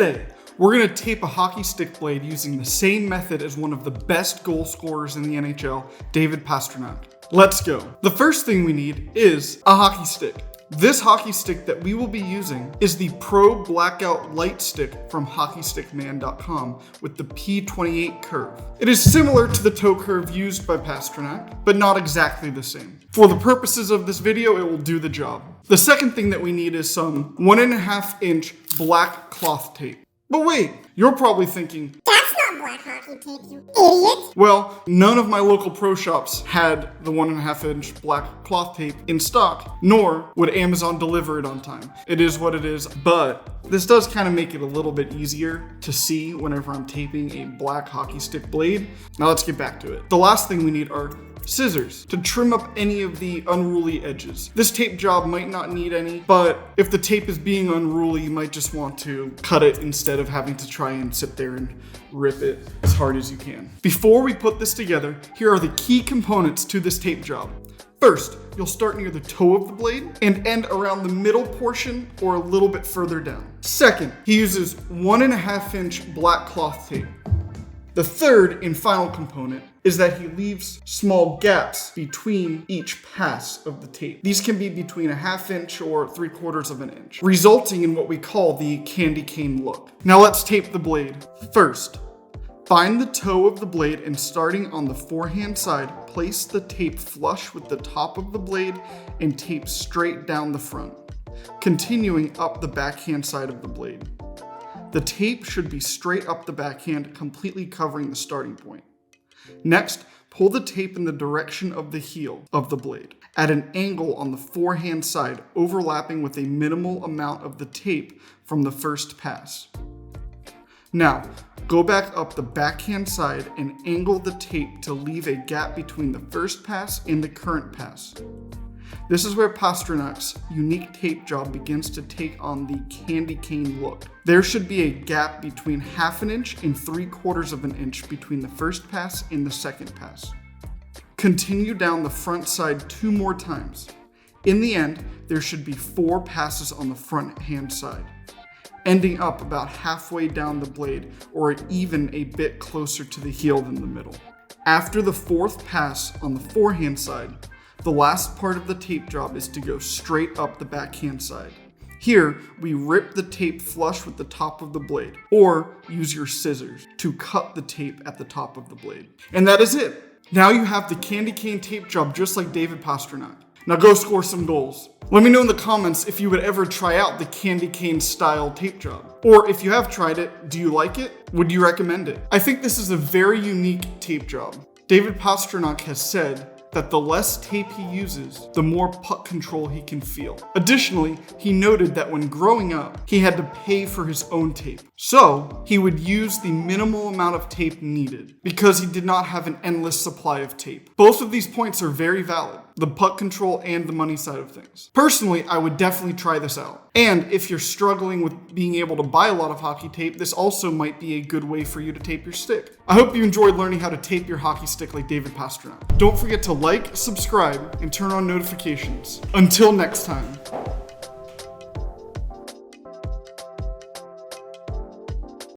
Today, we're going to tape a hockey stick blade using the same method as one of the best goal scorers in the NHL, David Pastrnak. Let's go. The first thing we need is a hockey stick. This hockey stick that we will be using is the Pro Blackout Light Stick from HockeyStickMan.com with the P28 curve. It is similar to the toe curve used by Pastrnak, but not exactly the same. For the purposes of this video, it will do the job. The second thing that we need is some 1.5 inch black cloth tape. But wait, you're probably thinking, that's not black hockey tape, you idiot! Well, none of my local pro shops had the 1.5 inch black cloth tape in stock, nor would Amazon deliver it on time. It is what it is, but this does kind of make it a little bit easier to see whenever I'm taping a black hockey stick blade. Now let's get back to it. The last thing we need are scissors to trim up any of the unruly edges. This tape job might not need any, but if the tape is being unruly, you might just want to cut it instead of having to try and sit there and rip it as hard as you can. Before we put this together, here are the key components to this tape job. First, you'll start near the toe of the blade and end around the middle portion or a little bit further down. Second, he uses 1.5 inch black cloth tape. The third and final component is that he leaves small gaps between each pass of the tape. These can be between 1/2 inch or 3/4 inch, resulting in what we call the candy cane look. Now let's tape the blade. First, find the toe of the blade and starting on the forehand side, place the tape flush with the top of the blade and tape straight down the front, continuing up the backhand side of the blade. The tape should be straight up the backhand, completely covering the starting point. Next, pull the tape in the direction of the heel of the blade at an angle on the forehand side, overlapping with a minimal amount of the tape from the first pass. Now, go back up the backhand side and angle the tape to leave a gap between the first pass and the current pass. This is where Pasternak's unique tape job begins to take on the candy cane look. There should be a gap between 1/2 inch and 3/4 inch between the first pass and the second pass. Continue down the front side 2 more times. In the end, there should be 4 passes on the front hand side, ending up about halfway down the blade or even a bit closer to the heel than the middle. After the 4th pass on the forehand side, the last part of the tape job is to go straight up the backhand side. Here, we rip the tape flush with the top of the blade, or use your scissors to cut the tape at the top of the blade. And that is it. Now you have the candy cane tape job just like David Pastrnak. Now go score some goals. Let me know in the comments if you would ever try out the candy cane style tape job. Or if you have tried it, do you like it? Would you recommend it? I think this is a very unique tape job. David Pastrnak has said that the less tape he uses, the more puck control he can feel. Additionally, he noted that when growing up, he had to pay for his own tape. So, he would use the minimal amount of tape needed because he did not have an endless supply of tape. Both of these points are very valid, the puck control and the money side of things. Personally, I would definitely try this out. And if you're struggling with being able to buy a lot of hockey tape, this also might be a good way for you to tape your stick. I hope you enjoyed learning how to tape your hockey stick like David Pastrnak. Don't forget to like, subscribe, and turn on notifications. Until next time.